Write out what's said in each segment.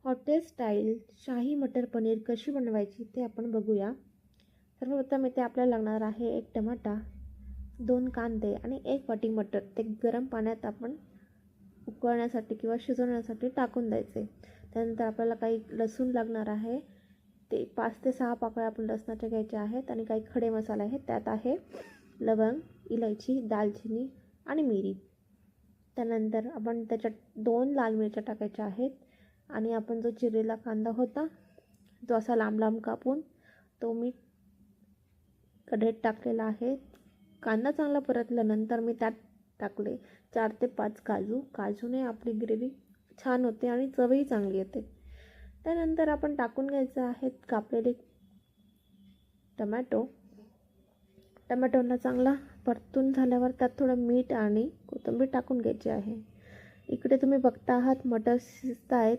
Hotel style शाही मटर पनीर कशी बनवायची ते आपण बघूया। सर्वप्रथम इथे आपल्याला लागणार आहे 1 टमाटा, 2 कांदे आणि 1 वाटी मटर. ते गरम पाण्यात आपण उकळण्यासाठी किंवा शिजवण्यासाठी टाकून द्यायचे. त्यानंतर आपल्याला काही लसूण लागणार आहे. ते 5 ते 6 पाकळ्या आपण लसणाच्या घ्यायच्या आहेत आणि काही खडे मसाले आहेत. त्यात आहे लवंग, इलायची, दालचिनी आणि मिरी. त्यानंतर आपण त्याच्यात 2 लाल मिरच्या टाकायच्या आहेत आणि आपण जो चिरलेला कांदा होता तो असा लांब लांब कापून तो मी कढईत टाकलेला आहे. कांदा चांगला परतल्यानंतर मी त्यात टाकले 4 ते 5 काजू. काजूने आपली ग्रेव्ही छान होते आणि चवही चांगली येते. त्यानंतर आपण टाकून घ्यायचं आहे कापलेले टमॅटोला चांगला परतून झाल्यावर त्यात थोडं मीठ आणि कोथिंबीर टाकून घ्यायची आहे. इकडे तुम्ही बघता आहात मटर शिजत आहेत.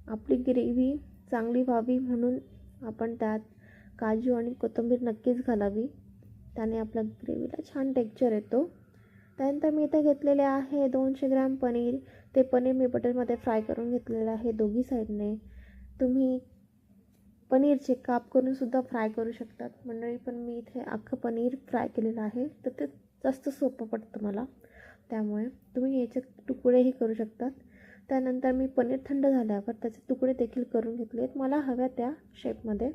आपली ग्रेव्ही चांगली व्हावी म्हणून आपण त्यात काजू आणि कोथिंबीर नक्कीच घालावी. त्याने आपल्या ग्रेव्हीला छान टेक्स्चर येतो. त्यानंतर मी इथे घेतलेले आहे 200 ग्रॅम पनीर. ते पनीर मी बटरमध्ये फ्राय करून घेतलेलं आहे दोघी साईडने. तुम्ही पनीरचे काप करून सुद्धा फ्राय करू शकतात मंडळी, पण मी इथे अख्खं पनीर फ्राय केलेलं आहे तर ते जास्त सोपं पडतं मला, त्यामुळे तुम्ही याचे तुकडेही करू शकतात. त्यानंतर मी पनीर थंड झाल्यावर त्याचे तुकडे देखील करून घेतले आहेत. मला हव्या त्या शेपमध्ये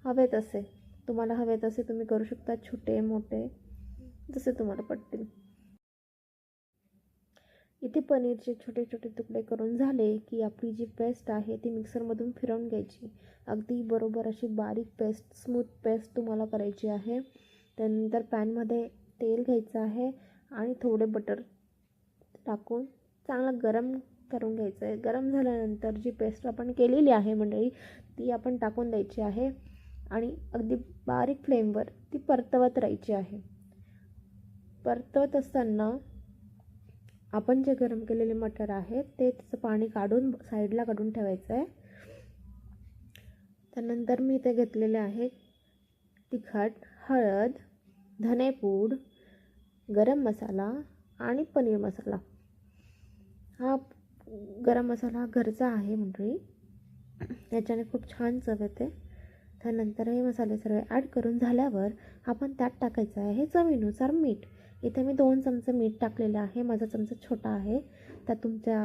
हवेत असे तुम्हाला हवेत असे तुम्ही करू शकता, छोटे मोठे जसे तुम्हाला पटतील. इथे पनीरचे छोटे छोटे तुकडे करून झाले की आपली जी पेस्ट आहे ती मिक्सरमधून फिरवून घ्यायची. अगदी बरोबर अशी बारीक पेस्ट, स्मूथ पेस्ट तुम्हाला करायची आहे. त्यानंतर पॅनमध्ये तेल घ्यायचं आहे आणि थोडे बटर टाकून चांगलं गरम करून घ्यायचं आहे. गरम झाल्यानंतर जी पेस्ट आपण केलेली आहे मंडळी ती आपण टाकून द्यायची आहे आणि अगदी बारीक फ्लेमवर ती परतवत राहायची आहे. परतवत असताना आपण जे गरम केलेले मटर आहे ते त्याचं पाणी काढून साईडला काढून ठेवायचं आहे. त्यानंतर मी इथे घेतलेले आहे तिखट, हळद, धनेपूड, गरम मसाला आणि पनीर मसाला. हा गरम मसाला घरचा आहे मंडळी, याच्याने खूप छान चव येते. त्यानंतर हे मसाले सर्व ॲड करून झाल्यावर आपण त्यात टाकायचं आहे चवीनुसार मीठ. इथे मी 2 चमचे मीठ टाकलेलं आहे. माझा चमचा छोटा आहे, त्यात तुमच्या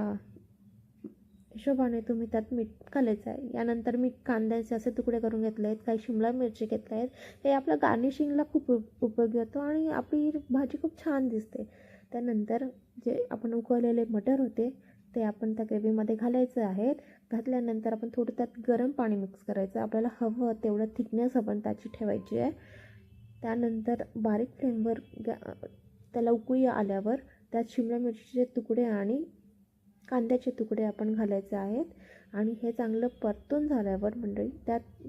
हिशोबाने तुम्ही त्यात मीठ घालायचं आहे. यानंतर मी कांद्याचे असे तुकडे करून घेतले आहेत, काही शिमला मिरची घेतल्या आहेत. हे आपल्या गार्निशिंगला खूप उपयोगी होतो आणि आपली भाजी खूप छान दिसते. त्यानंतर जे आपण उकळलेले मटर होते ते आपण त्या ग्रेव्हीमध्ये घालायचे आहेत. घातल्यानंतर आपण थोडं त्यात गरम पाणी मिक्स करायचं. आपल्याला हवं तेवढं थिकनेस आपण त्याची ठेवायची आहे. त्यानंतर बारीक फ्लेमवर त्याला उकळी आल्यावर त्यात शिमला मिरचीचे तुकडे आणि कांद्याचे तुकडे आपण घालायचे आहेत आणि हे चांगलं परतून झाल्यावर मंडळी त्यात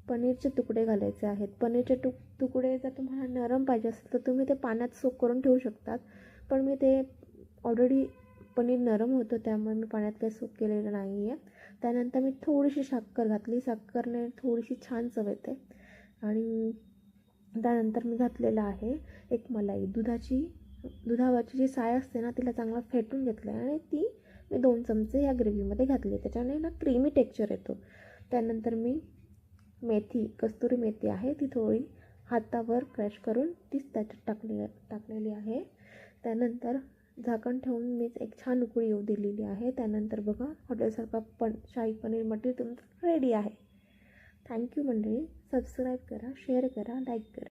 पनीरचे तुकडे घालायचे आहेत. पनीरचे तुकडे जर तुम्हाला नरम पाहिजे असेल तर तुम्ही ते पाण्यात सोक करून ठेवू शकतात, पण मी ते ऑलरेडी पनीर नरम होतं त्यामुळे मी पाण्यात काही सोक केलेलं नाही आहे. त्यानंतर मी थोडीशी साखर घातली. साखरने थोडीशी छान चव येते. आणि त्यानंतर मी घातलेलं आहे एक मलाई. दुधावरची जी साय असते ना तिला चांगला फेटून घेतलं आहे आणि ती मी 2 चमचे या ग्रेव्हीमध्ये घातली. त्याच्याने ना क्रीमी टेक्स्चर येतो. त्यानंतर मी कस्तुरी मेथी आहे ती थोडी हातावर क्रश करून तीच त्याच्यात टाकलेली आहे. त्यानंतर झाकण ठेवून मी एक छान उकळी येऊ दिलेली आहे. त्यानंतर बघा हॉटेलसारखा शाही पनीर मटर तुमचं रेडी आहे. थँक्यू मंडळी. सबस्क्राईब करा, शेअर करा, लाईक करा.